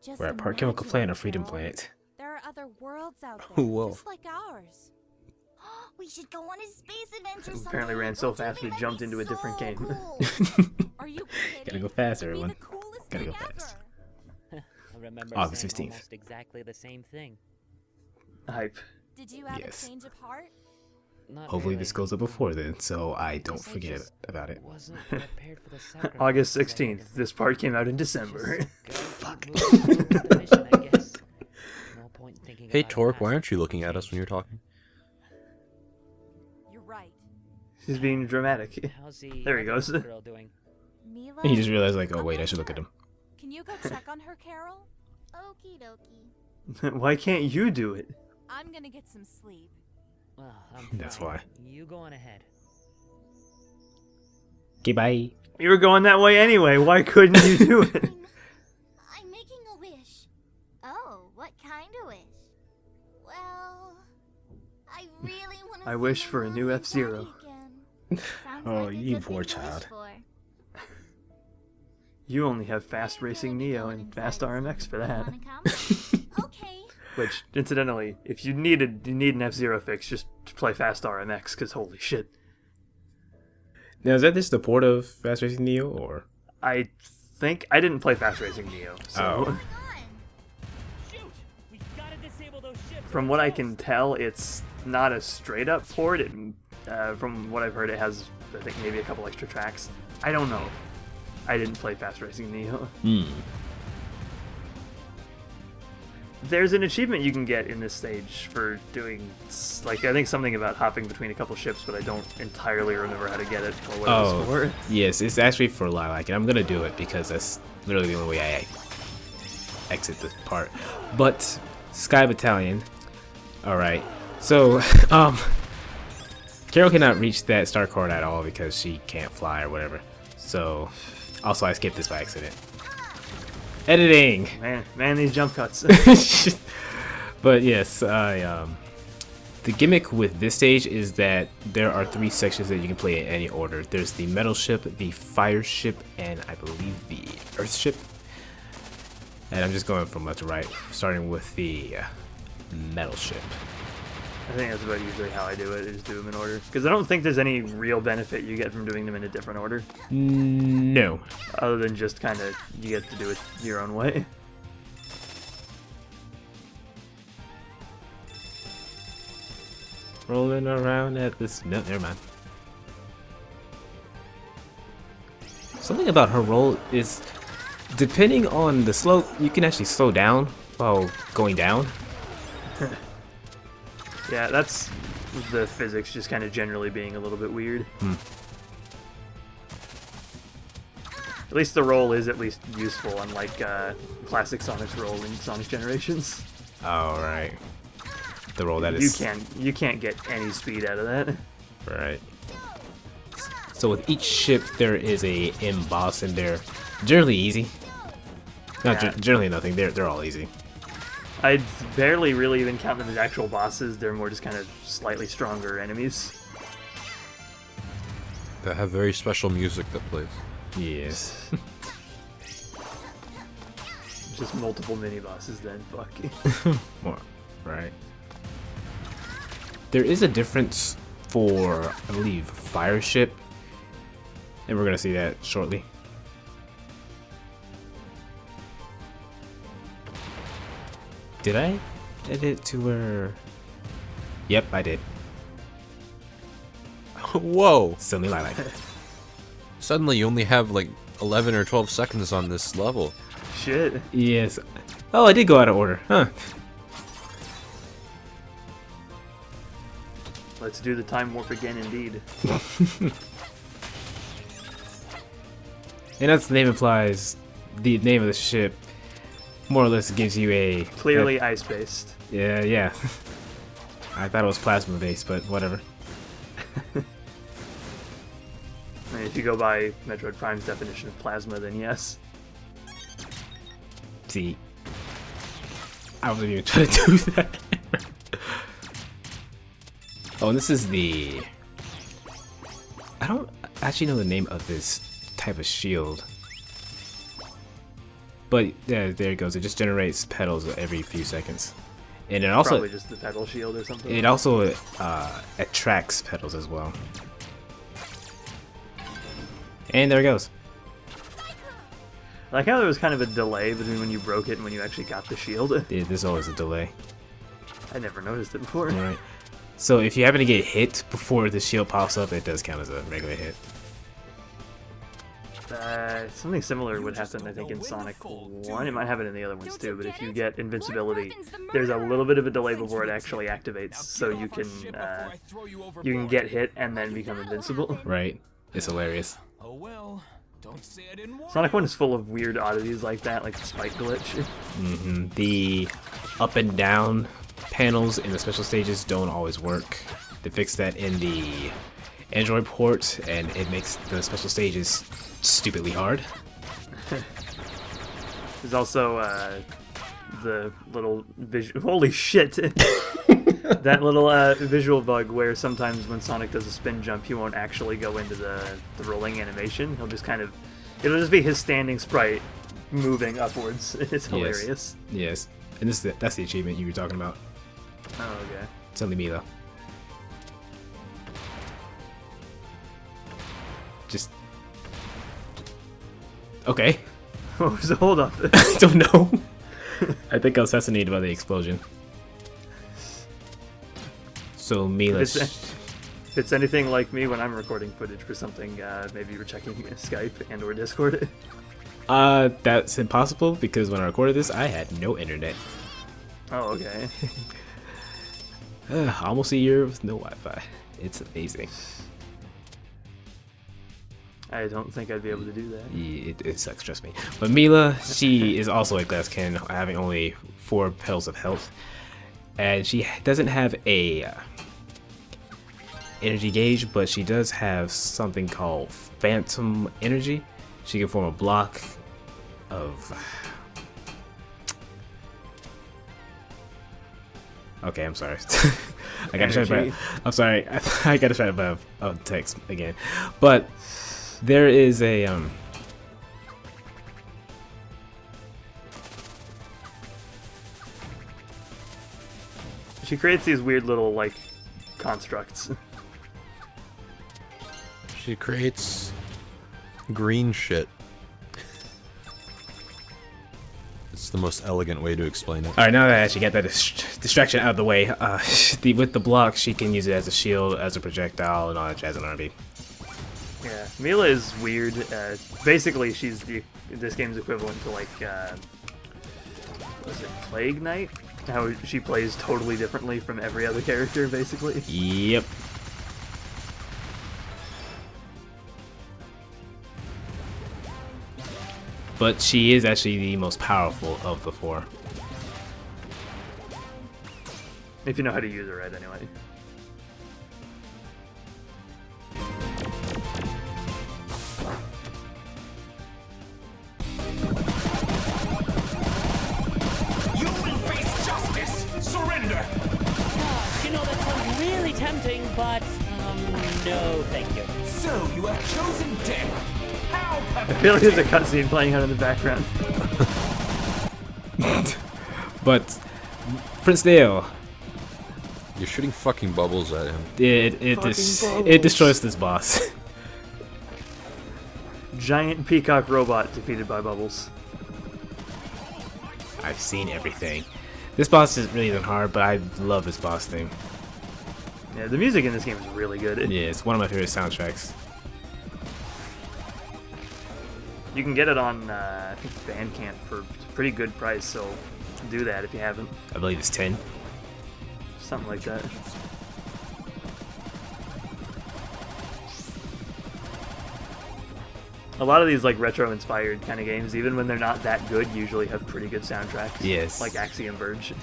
Just We're at Park Chemical imagine, Plant or Freedom Carol. Planet. There are other worlds out there, Whoa. just like ours. We should go on a space adventure someday. Apparently ran so Don't you fast we think jumped that'd into be a different so game. cool? Are you Gotta kidding? go fast, It'd be everyone. the coolest Gotta thing go fast. ever. I remember August saying 15th. almost exactly the same thing. Hype. Did you have Yes. a change of heart? Not Hopefully really. this goes up before then, so I don't Because I forget just about it. wasn't prepared for the sacrifices August I had 16th. to This part came out in December. Fuck. Mission, I guess. No point in thinking Hey about it Torque, why past aren't you looking at change. us when you're talking? You're right. He's being dramatic. How's the There he other goes. girl doing? Mila, He just realized, like, oh wait, I should look at him. can you go check on her, Carol? Okie dokie. Why can't you do it? I'm gonna get some sleep. Well, I'm That's fine. why. You go on ahead. Okay, bye. You were going that way anyway. Why couldn't you do it? I'm making a wish. Oh, what kind of wish? Well, I really want to. I wish for a new F-Zero. Oh, you poor child. You only have Fast Racing Neo and Fast RMX for that. Okay. Which, incidentally, if you need an F-Zero fix, just play Fast RMX, because holy shit. Now, is that just the port of Fast Racing Neo, or? I think... I didn't play Fast Racing Neo, so... Oh. Shoot! We gotta disable those ships. From what I can tell, it's not a straight-up port. From what I've heard, it has, I think, maybe a couple extra tracks. I don't know. I didn't play Fast Racing Neo. There's an achievement you can get in this stage for doing, like, I think something about hopping between a couple ships, but I don't entirely remember how to get it or what it was for. Yes, it's actually for Lilac, and I'm gonna do it because that's literally the only way I exit this part. But Sky Battalion, all right. So, Carol cannot reach that start card at all because she can't fly or whatever. So, also I skipped this by accident. Editing. Man, these jump cuts. But yes, the gimmick with this stage is that there are 3 sections that you can play in any order. There's the metal ship, the fire ship, and I believe the earth ship. And I'm just going from left to right, starting with the metal ship. I think that's about usually how I do it, is do them in order. Because I don't think there's any real benefit you get from doing them in a different order. No. Other than just kind of, you get to do it your own way. Rolling around at this... No, never mind. Something about her roll is, depending on the slope, you can actually slow down while going down. Yeah, that's the physics just kind of generally being a little bit weird. At least the roll is at least useful, unlike classic Sonic's roll in Sonic Generations. Oh, right. The roll that is... You can't get any speed out of that. Right. So with each ship, there is a emboss, and they're generally easy. Not Yeah. generally nothing. They're all easy. I'd barely really even count them as actual bosses. They're more just kind of slightly stronger enemies. That have very special music that plays. Yes. Just multiple mini bosses then. Fuck. More. Right. There is a difference for, I believe, fire ship, and we're gonna see that shortly. Did I edit it to where? Yep, I did. Whoa! Suddenly Lilac. Suddenly you only have like 11 or 12 seconds on this level. Shit. Yes. Oh, I did go out of order. Huh. Let's do the time warp again, indeed. And as the name implies, the name of the ship more or less gives you a... Clearly ice-based. Yeah. I thought it was plasma-based, but whatever. I mean, if you go by Metroid Prime's definition of plasma, then yes. See, I wasn't even trying to do that. Oh, and this is the... I don't actually know the name of this type of shield. But yeah, there it goes. It just generates petals every few seconds, and it also Probably just the petal shield or something. it also attracts petals as well. And there it goes. I like how there was kind of a delay between when you broke it and when you actually got the shield. Yeah, there's always a delay. I never noticed it before. All right. So if you happen to get hit before the shield pops up, it does count as a regular hit. Something similar would happen, I think, in Sonic 1. It might happen in the other ones too, but if you get invincibility, there's a little bit of a delay before it actually activates, so you can get hit and then become invincible. Right. It's hilarious. Oh well, don't say I didn't warn Sonic 1 is full of weird oddities like that, like the spike glitch. The up and down panels in the special stages don't always work. They fix that in the Android port, and it makes the special stages stupidly hard. There's also the little visual. Holy shit! That little visual bug where sometimes when Sonic does a spin jump, he won't actually go into the rolling animation. He'll just kind of, it'll just be his standing sprite moving upwards. It's hilarious. Yes. And that's the achievement you were talking about. Oh, okay. It's only me though. Just okay. So hold up. I don't know. I think I was fascinated by the explosion. So Mila, If it's anything like me when I'm recording footage for something, maybe you're checking Skype and or Discord. that's impossible because when I recorded this, I had no internet. Oh, okay. Almost a year with no Wi-Fi. It's amazing. I don't think I'd be able to do that. Yeah, it sucks, trust me. But Mila, she is also a glass cannon, having only 4 petals of health, and she doesn't have a energy gauge, but she does have something called phantom energy. She can form a block of. Okay, I'm sorry. I gotta try to. I'm sorry. I gotta try to text again, but. There is a She creates these weird little like constructs. She creates green shit. It's the most elegant way to explain it. All right, now that I actually got that distraction out of the way, with the block, she can use it as a shield, as a projectile, and all that jazz and R&B. Yeah, Mila is weird. Basically, she's this game's equivalent to like, what is it, Plague Knight? How she plays totally differently from every other character, basically. Yep. But she is actually the most powerful of the 4. If you know how to use her right, anyway. You will face justice. Surrender. You know, that sounds really tempting, but, no, thank you. So you have chosen death. How I feel like there's a cutscene playing out in the background. But Prince Dail, You're shooting fucking bubbles at him. it destroys this boss. Giant peacock robot defeated by bubbles. I've seen everything. This boss is really hard, but I love this boss theme. Yeah, the music in this game is really good. Yeah, it's one of my favorite soundtracks. You can get it on, I think, Bandcamp for a pretty good price, so do that if you haven't. I believe it's 10. Something like that. A lot of these like retro-inspired kind of games, even when they're not that good, usually have pretty good soundtracks. Yes. Like Axiom Verge.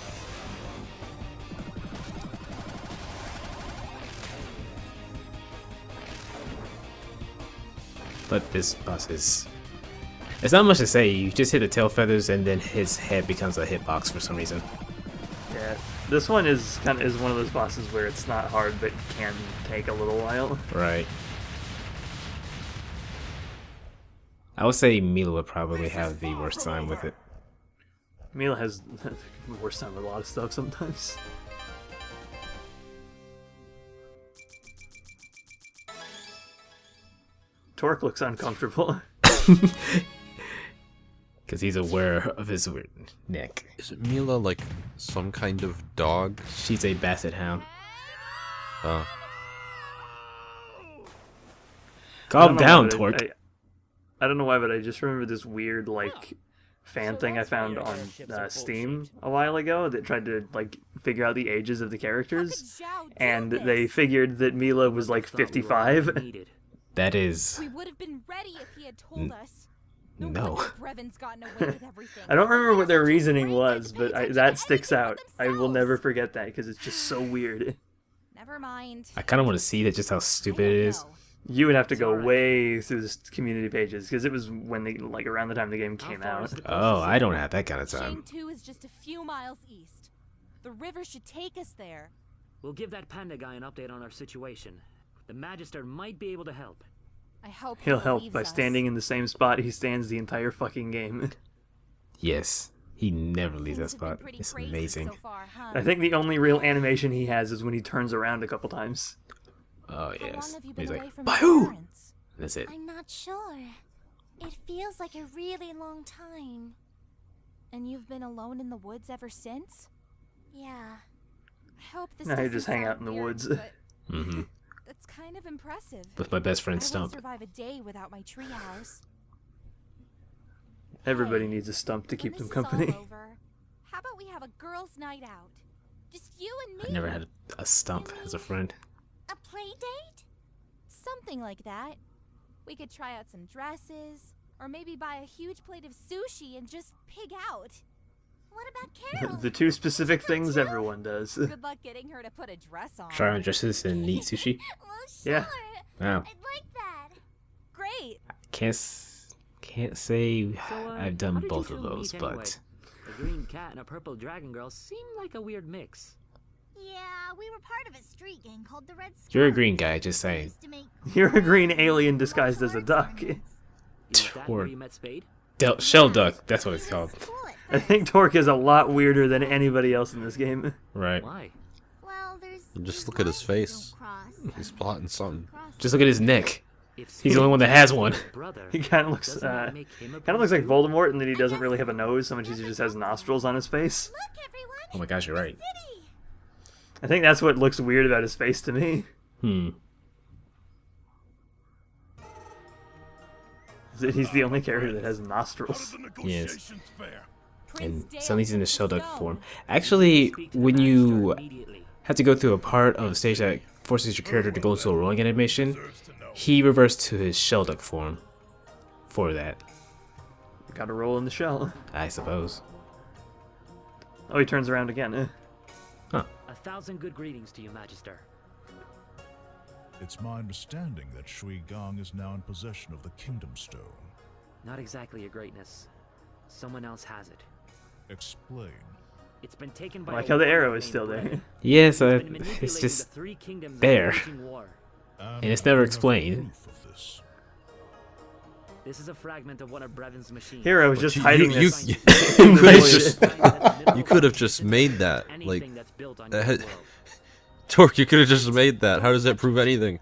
But this boss is... There's not much to say. You just hit the tail feathers and then his head becomes a hitbox for some reason. Yeah, this one is one of those bosses where it's not hard, but can take a little while. Right. I would say Mila would probably have the worst time with it. Mila has the worst time with a lot of stuff sometimes. Torque looks uncomfortable. Because he's aware of his weird neck. Is it Mila like some kind of dog? She's a basset hound. Oh. Calm down, I Torque. don't know why, but I just remember this weird, like, fan thing I found on Steam a while ago that tried to, like, figure out the ages of the characters. And they figured that Mila was, like, 55. That is... We would have been ready if he had told us. No. wonder Brevon's gotten away with everything. I don't remember what their reasoning was, but that sticks out. I will never forget that, because it's just so weird. Never mind. I kind of want to see that, just how stupid it is. You would have to go way through the community pages, because it was when they, like, around the time the game came out. Oh, I don't have that kind of time. Shane 2 is just a few miles east. The river should take us there. We'll give that panda guy an update on our situation. The Magister might be able to help. I hope He'll help believes by us. standing in the same spot he stands the entire fucking game. Yes. He never leaves that Things have been spot. pretty It's crazy amazing. so far, huh? I think the only real animation he has is when he turns around a couple times. Oh, How long yes. have you been He's away like, from your Bahoo! parents? That's it. I'm not sure. It feels like a really long time. And you've been alone in the woods ever since? Yeah. I hope this Now you doesn't just hang sound out in the weird, woods. but Mm-hmm. That's kind of impressive. With my best I friend won't Stump. survive a day without my treehouse. Everybody Hey, needs a stump to when keep them this is all company. over, how about we have a girls' night out? Just you and me. I never had a Stump as a friend. A play date? Something like that. We could try out some dresses, or maybe buy a huge plate of sushi and just pig out. What about Carol? The two specific things everyone does. Good luck getting her to put a dress on. Try on dresses and eat sushi. Well, sure. Yeah. Wow. I'd like that. Great. Can't say So, I've how done did both you of two those, meet anyway? but A green cat and a purple dragon girl seem like a weird mix. Yeah, we were part of a street gang called the Red Scarf. you're a green guy, just We saying. used to make You're a green alien disguised as a duck. Is that Or- where you met Spade? Shell duck, that's what it's called. cool at I think Torque is a lot weirder than anybody else in this game. Right. Why? Well, there's Just there's look at his lines that face. don't cross. He's plotting something. Cross Just look at his neck. If He's the only one that has one. brother, He kind of looks, doesn't that make him a kind of looks like prince Voldemort in that he doesn't really have a nose so much as he just has nostrils on his face. Look, everyone. Oh my gosh, you're right. City. I think that's what looks weird about his face to me. Is that he's the only character that has nostrils. Yes. And Prince Dail suddenly he's in the took shell duck stone. form. Actually, Speak to the when Magister you immediately. have to go through a part of the stage that forces your character to go into a rolling animation, he reverts to his shell duck form for that, Gotta roll in the shell. I suppose. Oh, he turns around again. 1,000 good greetings to you, Magister. It's my understanding that Shui Gong is now in possession of the Kingdom Stone. Not exactly your greatness. Someone else has it. Explain. It's been taken I by like a how the warlord arrow is named still Brevon. there. Yes, He's been it's manipulating just the three kingdoms there. and waging war. And it's never I have explained. proof of this. This is a fragment of one of Brevon's machines. Hero is just You- hiding you- this. you- in the you void. just- You could have just made that. Like, Anything that's built on that your had- world. Torque, you could have just made that. How does that prove anything?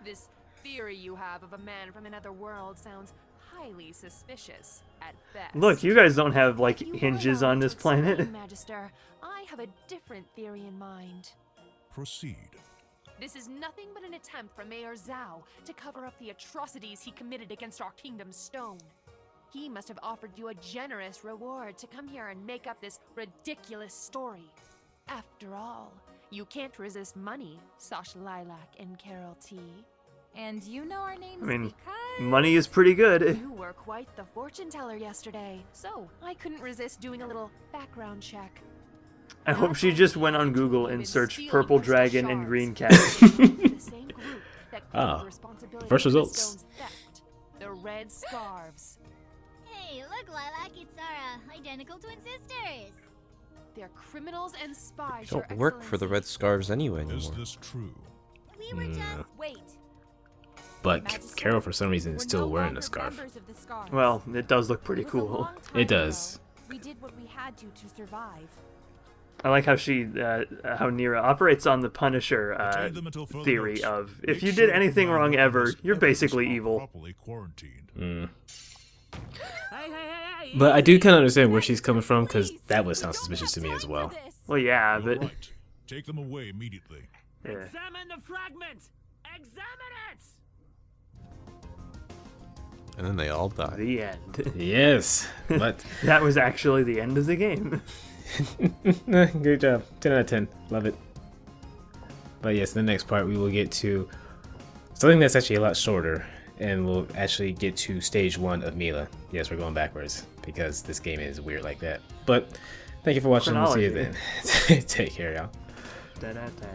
This theory you have of a man from another world sounds highly suspicious at best. Look, you guys don't have, like, You are hinges allowed on this to explain, planet. Magister, I have a different theory in mind. Proceed. This is nothing but an attempt from Mayor Zhao to cover up the atrocities he committed against our kingdom's stone. He must have offered you a generous reward to come here and make up this ridiculous story. After all, you can't resist money, Sash Lilac and Carol T. And you know our names I mean, because... money is pretty good. You were quite the fortune teller yesterday, so I couldn't resist doing a little background check. I hope she just went on Google and searched purple dragon and green cat. The same group that claimed Ah, responsibility first for the results. stone's theft, the Red Scarves. Hey, look, Lilac, it's our identical twin sisters. They're criminals and spies. You Your don't work for the Red Excellency. Scarves anyway Is anymore. this true? We were just... Wait. but Magister, Carol for some reason is we're still no wearing longer the scarf. members of the Scars. Well, it does look pretty It was a cool. long time It does. ago. We did what we had to survive. I like how how Nira operates on the Punisher Detain them until further theory notice. of Make if you sure did anything the wrong man ever, has you're evidence basically are evil. properly quarantined. But I do kind of understand where she's coming from, because that would sound suspicious to me as well. Well, yeah, You're but right. Take them away immediately. yeah. Examine the fragment! Examine it! And then they all die. The end. Yes, but That was actually the end of the game. great job. 10 out of 10. Love it. But yes, in the next part we will get to something that's actually a lot shorter, and we'll actually get to stage 1 of Mila. Yes, we're going backwards because this game is weird like that. But thank you for watching. We'll see you then. Take care, y'all. Da-da-da.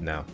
No.